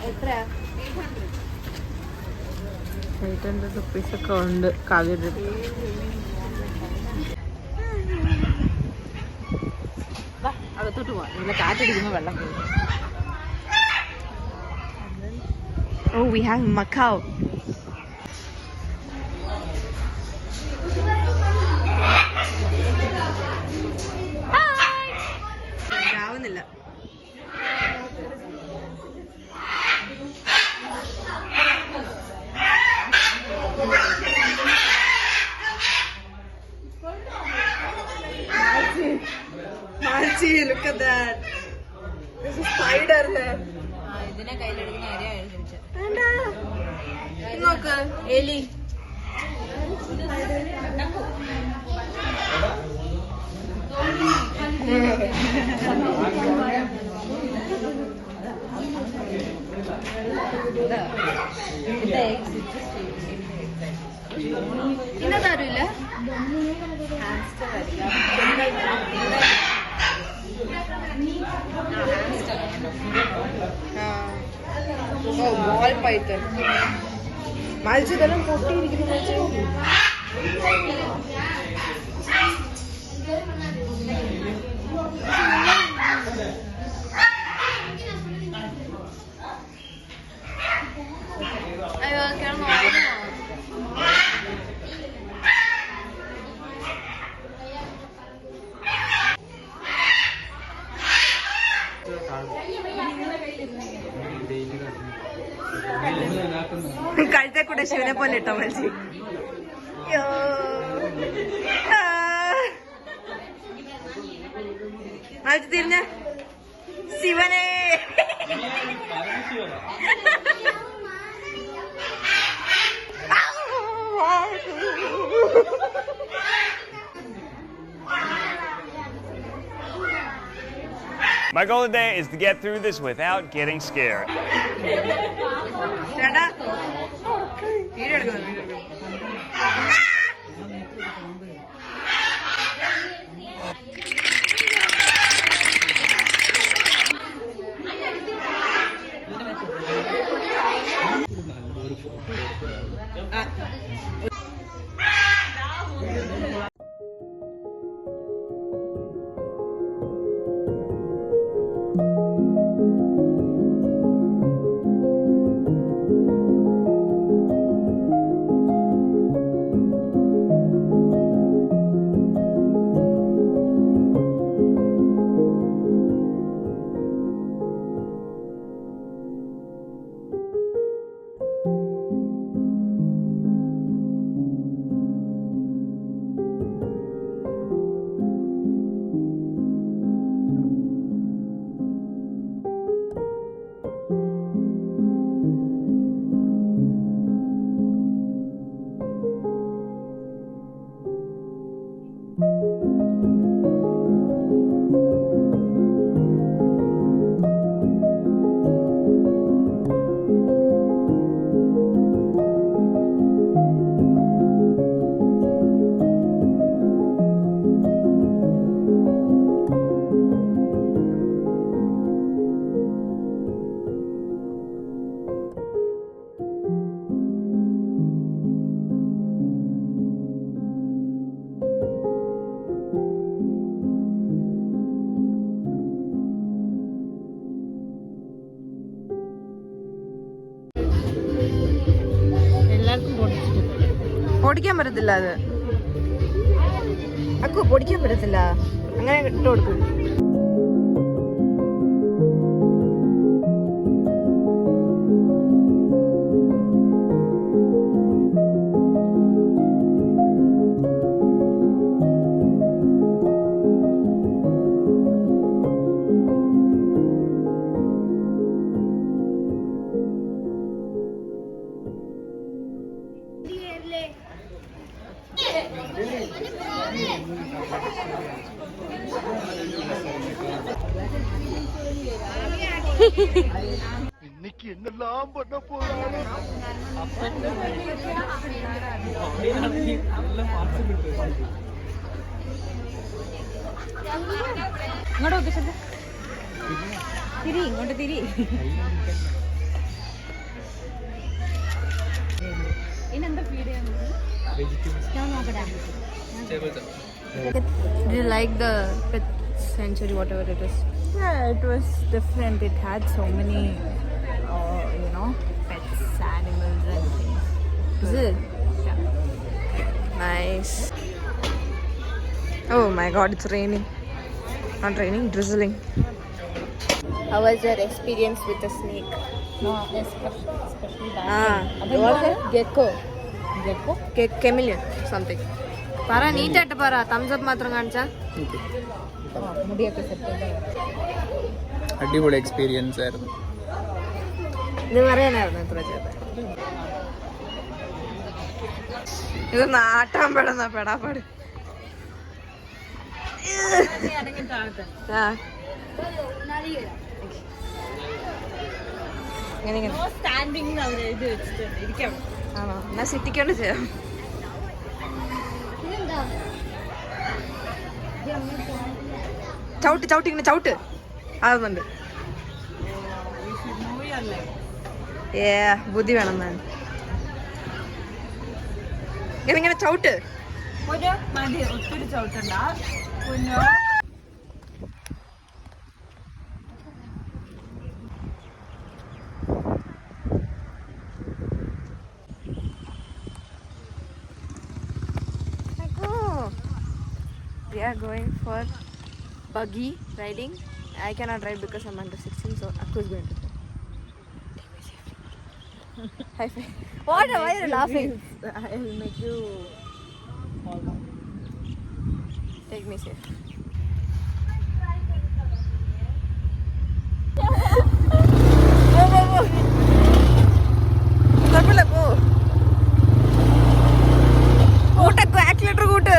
₹800 ഒക്കെ ഉണ്ട് കാവ്യയുടെ. അകത്തോട്ട് പോവാം, ഇവിടെ കാറ്റടിക്കുമ്പോൾ വെള്ളം പോകും. Oh, we have Macau. ആവുന്നില്ല. Look at that. There's a spider there. ഇതിനെ കയ്യിലെടുക്കുന്ന കാര്യമാണ് ചോദിച്ചത്. നോക്ക് എലി. ഇന്നതാരുമില്ല. ബോൾ പൈത്തൺ മത്സ്യതെല്ലാം പൊട്ടിയിരിക്കുന്നു. അയ്യോ കിടന്നു. കഴുത്തെ കൂടെ ശിവനെ പോലെ ഇട്ടോ മത്സ്യം. മത്സ്യം തിരിഞ്ഞ ശിവനെ. My goal today is to get through this without getting scared. പൊടിക്കാൻ പറ്റത്തില്ല. അത് അക്കു പൊടിക്കാൻ പറ്റത്തില്ല. അങ്ങനെ ഇട്ട് കൊടുക്കും. இன்னைக்கு என்னெல்லாம் பண்ண போறாங்க. ഇങ്ങോട്ട് തിരി, ഇങ്ങോട്ട് തിരി. Did you like the pet sanctuary, whatever it is? Yeah, it was different. It had so many, pets, animals and things. Is it? Yeah. Nice. Oh my god, it's raining. Not raining, drizzling. How was your experience with the snake? No, especially that. What was it? Gecko. Gecko? Chameleon, something. Para neat at para. Thumbs up matram kancha. മുടിയൊക്കെ set അടിപൊളി experience ആയിരുന്നു. ഇത് പറയാനായിരുന്നു എത്ര ചേട്ടൻ. ഇത് നാട്ടാൻ പെടുന്ന പെടാപ്പാട്. Standing ഇത് വെച്ചിട്ടുണ്ട് ഇരിക്കണം. ആണോ? എന്നാ സിറ്റിക്കൊണ്ട് ചെയ്യാം. ചവിട്ട് ഇങ്ങനെ ചവിട്ട് ആകുന്നുണ്ട്. ബുദ്ധി വേണം ഞാൻ. ഇങ്ങനെ ചവിട്ട്. ഒരു മതി, ഒത്തിരി ചവിട്ടണ്ട. പിന്നെ We are going for buggy riding. I cannot ride because I'm under 16, so Akku is going to try. Take me safely. High five. What? Why are you laughing? I will make you fall down. Take me safe. Go. കുഴപ്പമില്ല, പോ. കൂട്ടക്കോ, accelerator കൂട്ട്.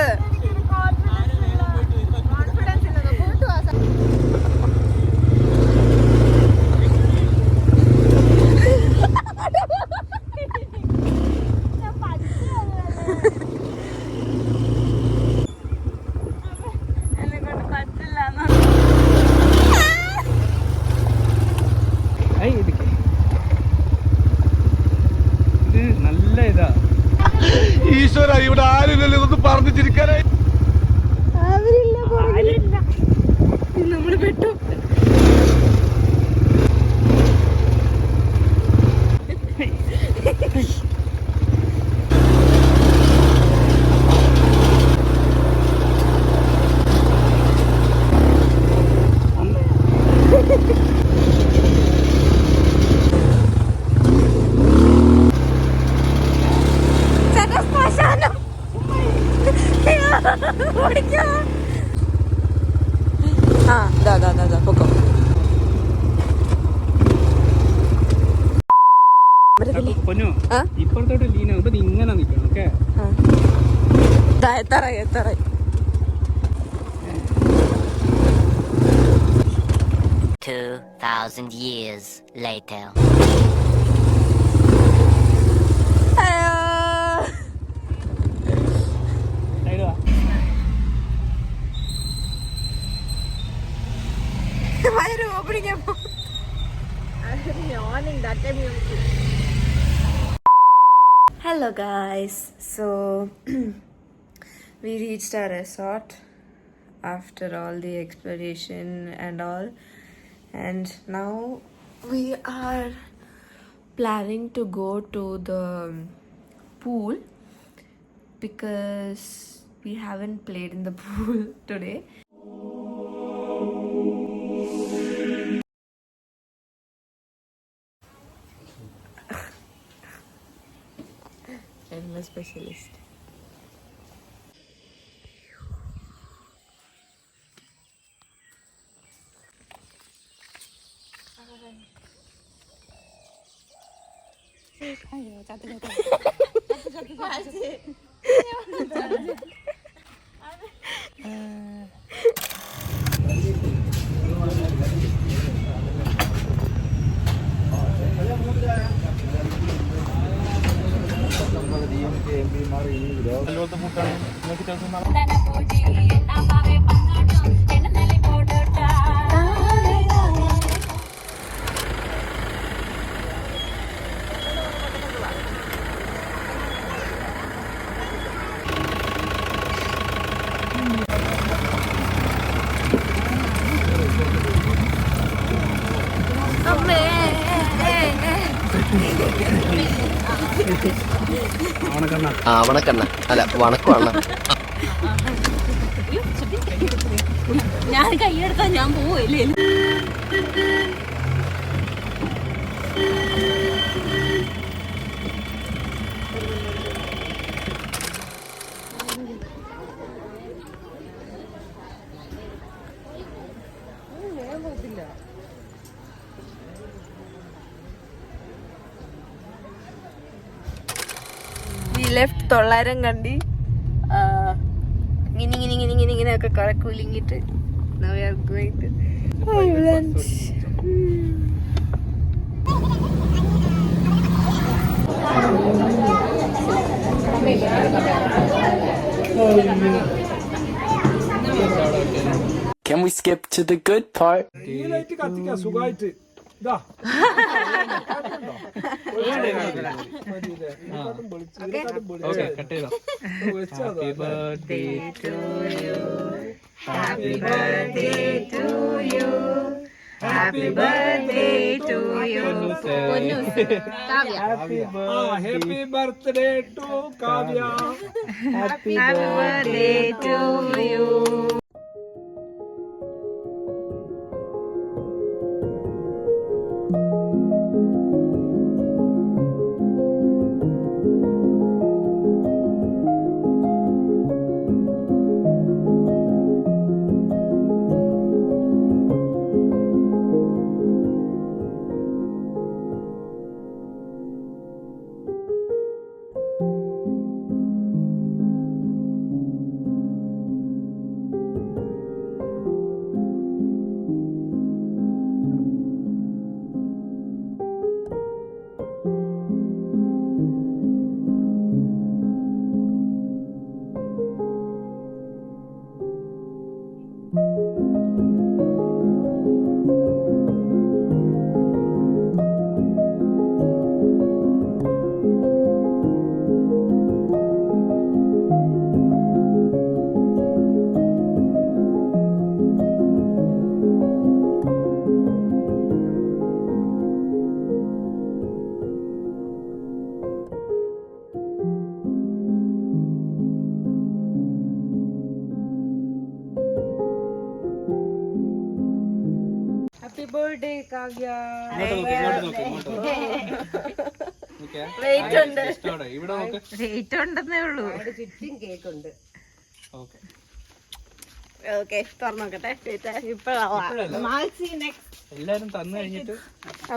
ഇത് നല്ല ഇതാ. ഈശ്വര, ഇവിടെ ആരുമില്ലല്ലോ ഇതൊന്ന് പറഞ്ഞു ചിരിക്കാനായി. നമ്മള് പെട്ടു. പൊക്കോ. പൊന്നു, ഇപ്പുറത്തോട്ട് ലീന ഇപ്പൊ ഇങ്ങനെ നിക്കണം. ഓക്കെ, എത്തറായി. 2,000 years later. വയറ് opening. Hello guys, so we reached our resort after all the exploration and all, and now we are planning to go to the pool because we haven't played in the pool today. I'm a specialist. ആവണക്കണ്ണ അല്ല വണക്കണ്ണ. ഞാൻ കൈയെടുത്താ ഞാൻ പോവില്ലേ. We left തൊള്ളായിരം കണ്ടി ഇങ്ങനെയൊക്കെ കുറെ കുലുങ്ങിട്ട് now we are going to Islands. Can we skip to the good part? കത്തിക്കാൻ സുഖമായിട്ട് ഇതാ ഓക്കെ കട്ട് ചെയ്തോ. Happy birthday to you, happy birthday to you, happy birthday to you. Happy birthday to Kavya. Happy birthday to you. Happy birthday Kavya. Wait ഉണ്ട്. ഇവിടെ നോക്ക്. Wait ഉണ്ടെന്നേ ഉള്ളൂ. Okay okay തുറന്നു നോക്കട്ടെ. എല്ലാരും തന്നു കഴിഞ്ഞിട്ട്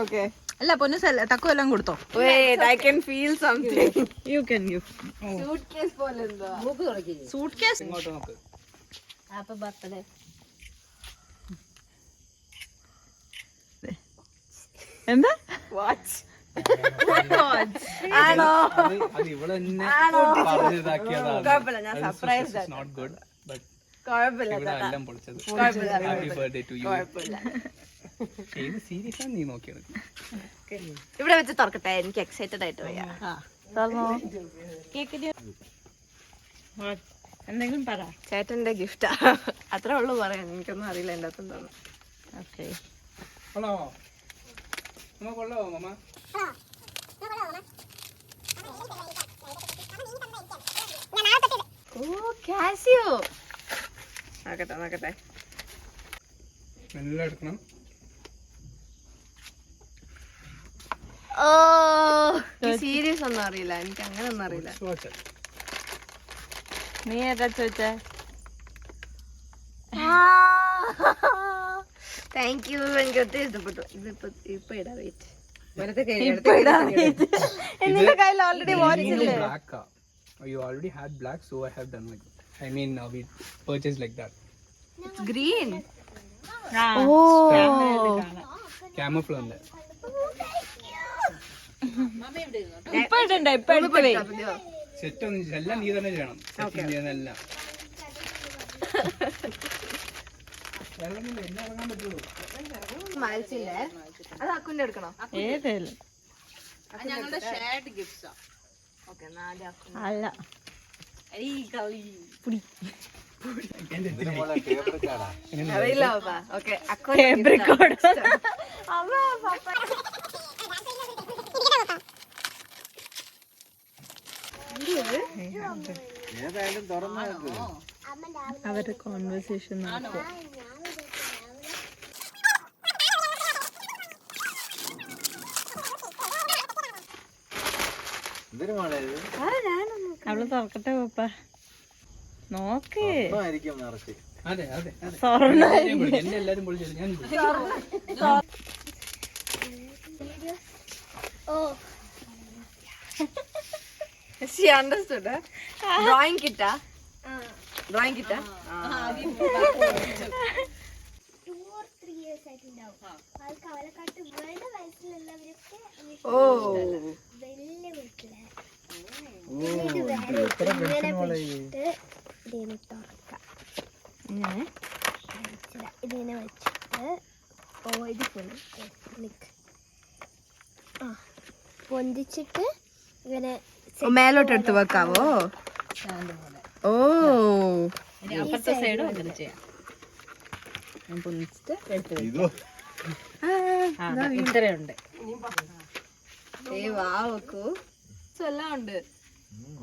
ഓക്കെ അല്ല പൊന്നു തക്കു എല്ലാം കൊടുത്തോ. wait I can feel something. You can give. suitcase പോലെ എന്തോ. Suit case. ഇങ്ങോട്ട് നോക്ക്. Happy birthday. എന്താ watch ആണോ? അത് ഇവിടെ തന്നെ ആണോ? പറഞ്ഞതാക്കിയതാണ്. കുഴപ്പമില്ല, ഞാൻ surprised It's not good, but കുഴപ്പമില്ല ഇവിടെ ചേട്ടാ. എല്ലാം പൊളിച്ചത്. കുഴപ്പമില്ല, ഹാപ്പി ബർത്ത്ഡേ ടു യു. കുഴപ്പമില്ല. ഏത് സീരിയസ് ആണ് നീ നോക്കിയത്? ഇവിടെ വെച്ച് തുറക്കട്ടെ, എനിക്ക് എക്സൈറ്റഡ് ആയിട്ട് വയ്യ. എന്തെങ്കിലും പറ. ചേട്ടന്റെ ഗിഫ്റ്റാ, അത്രേ ഉള്ളു പറയാൻ. എനിക്കൊന്നും അറിയില്ല എൻ്റെ അകത്തും തോന്നുന്നു. ഓക്കെ കൊള്ളാമോ? അമ്മ കൊള്ളാമോ മമ്മ? ഓ കാസിയോ. നോക്കട്ടെ നോക്കട്ടെ. എല്ലാം എടുക്കണം. ഓ സീരിയസ് ഒന്നും അറിയില്ല, എനിക്ക് അങ്ങനെ ഒന്നും അറിയില്ല. നീ ഏതാ ചോദിച്ചേ? Thank you. എനിക്ക് ഒത്തിരി ഇഷ്ടപ്പെട്ടു. ഇപ്പൊ ഇടാ. വെയിറ്റ്, എന്റെ കയ്യിൽ already വാച്ചില്ലേ? You already had black, so I have done like that. I mean, we purchased like that. It's green. Oh Camouflage on that. ഇപ്പൊ ഇടണ്ട, ഇപ്പൊ എടുത്ത് പോയി. സെറ്റ് ഒന്നും എല്ലാം നീ തന്നെ ചെയ്യണം. സെറ്റിംഗ് ചെയ്യുന്നതെല്ലാം. എല്ലാം ഇറങ്ങാൻ പറ്റുള്ളൂ. മരിച്ചില്ലേ? അത് അക്കുന്റെ എടുക്കണോ? ഏതേലും ഞങ്ങളുടെ ഷെയർഡ് ഗിഫ്റ്റ്സാ. ഓക്കെ, ആദ്യം അക്കുന്റെ. അല്ല അറിയില്ല പാപ്പാ. Okay, tape record. അവരുടെ കോൺവെർസേഷൻ നടക്കുക. അവള് തുറക്കട്ടെ പപ്പ. നോക്ക് അതെ അതെ അതെ സ്വർണ്ണ എന്നെ എല്ലാരും പൊളിച്ചത് ഞാൻ She understood. Drawing kit. Drawing kit. 2 or 3 years ആയിട്ടുണ്ടാവും. ആൾക്ക് അവളെക്കാട്ട് വേണ്ട വയസ്സിലുള്ളവരൊക്കെ Oh. വലിയ വീട്ടിലെ ഇത് വേറെ ഇങ്ങനെ പിടിച്ചിട്ട് ഇതിനെ തുറക്കാം. ഇതിനെ വെച്ചിട്ട് ഇത് പോലെ നിക്ക് പൊന്തിച്ചിട്ട് ഇങ്ങനെ മേലോട്ട് എടുത്ത് വെക്കാവോ? ഓ അപ്പുറത്തെ സൈഡും അങ്ങനെ ചെയ്യാം. പൊന്നിച്ചിട്ട് എടുത്ത് ഇത്രയുണ്ട്. എല്ലാം ഉണ്ട്.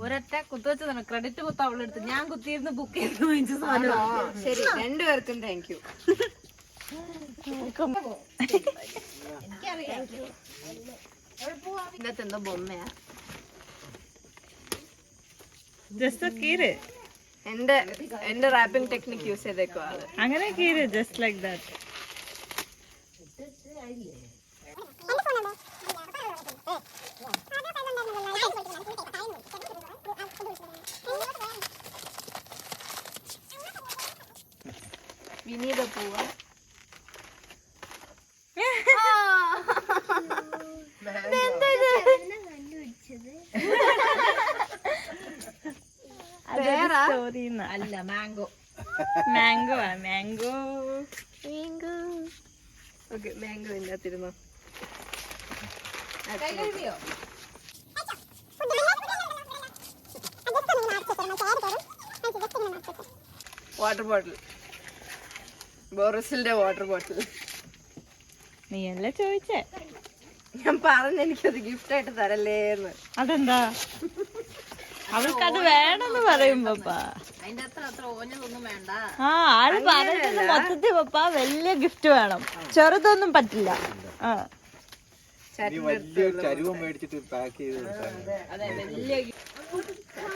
ഒരൊറ്റ കുത്തുവെച്ചതാണ്. ക്രെഡിറ്റ് കുത്ത അവളെടുത്ത്, ഞാൻ കുത്തിയിരുന്ന് ബുക്ക് ചെയ്ത് വാങ്ങിച്ച സാധനം. ശരി, രണ്ടുപേർക്കും താങ്ക് യു. ഇതിനകത്ത് എന്തോ ബൊമ്മയാ. ജസ്റ്റ് കീറ്, എന്റെ റാപ്പിംഗ് ടെക്നിക് യൂസ് ചെയ്തേക്കോ അത്. അങ്ങനെ കീറ്, ജസ്റ്റ് ലൈക്ക് ദാറ്റ്. വിനീത പോവാ. അല്ല, mango. Mango mango okay, mango ഇതിനകത്തിരുന്നോ. വാട്ടർ ബോട്ടിൽ, ബോറിസിന്റെ വാട്ടർ ബോട്ടിൽ. നീയല്ലേ ചോദിച്ചേ? ഞാൻ പറഞ്ഞു എനിക്കത് ഗിഫ്റ്റ് ആയിട്ട് തരല്ലേന്ന്. അതെന്താ? അവൾക്കത് വേണമെന്ന് പറയും പപ്പ. ആ, ആള് പറയുന്നത് മൊത്തത്തിൽ പപ്പ വലിയ ഗിഫ്റ്റ് വേണം, ചെറുതൊന്നും പറ്റില്ല. ആ,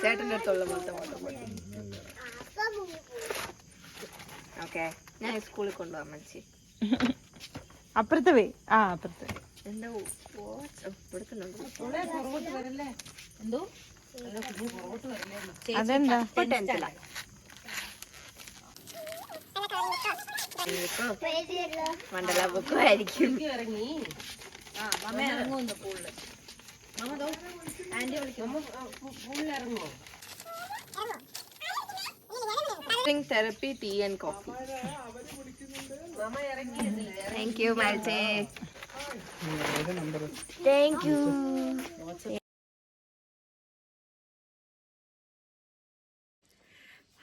ചേട്ടന്റെ അടുത്തുള്ള പോലത്തെ വാട്ടർ ബോട്ടിൽ. ഓക്കെ, ഞാൻ സ്കൂളിൽ കൊണ്ടുപോകാൻ മനസ്സി. അപ്പുറത്ത് പോയി. ആ, അപ്പുറത്ത്. എന്റെ അതെന്താ? മണ്ഡല ബുക്കായിരിക്കും. Therapy, tea and coffee. Thank you മാൽച്ചേ. Thank you.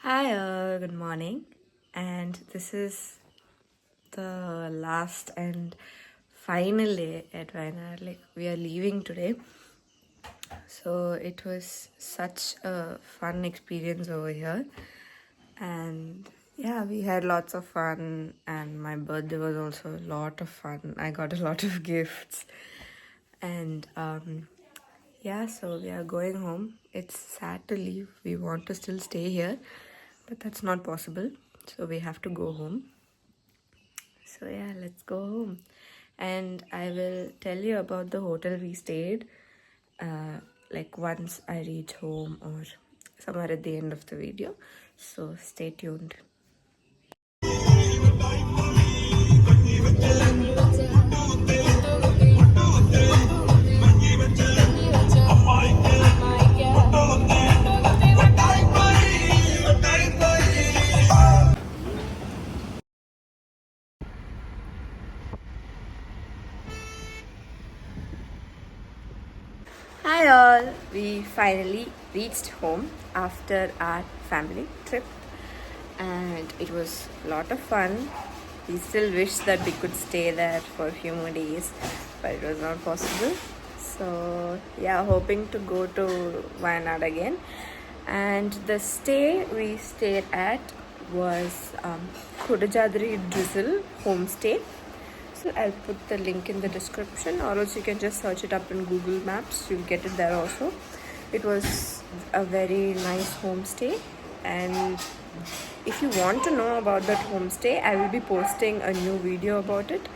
Hi, good morning, and this is the last and final day at Wayanad. Like, we are leaving today, so it was such a fun experience over here, and yeah, we had lots of fun, and my birthday was also a lot of fun. I got a lot of gifts, and yeah, so we are going home. It's sad to leave. We want to still stay here, but that's not possible, so we have to go home. So yeah, let's go home, and I will tell you about the hotel we stayed like once I reach home or somewhere at the end of the video, so stay tuned. Hi all, we finally reached home after our family trip, and it was a lot of fun. We still wish that we could stay there for a few more days, but it was not possible. So yeah, hoping to go to Wayanad again. And the stay we stayed at was Kodajadri Drizzle Homestay. So I'll put the link in the description, or else you can just search it up in Google Maps. You'll get it there also. It was a very nice homestay, and if you want to know about that homestay, I will be posting a new video about it.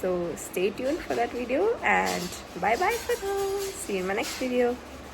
So stay tuned for that video, and bye bye for now. See you in my next video.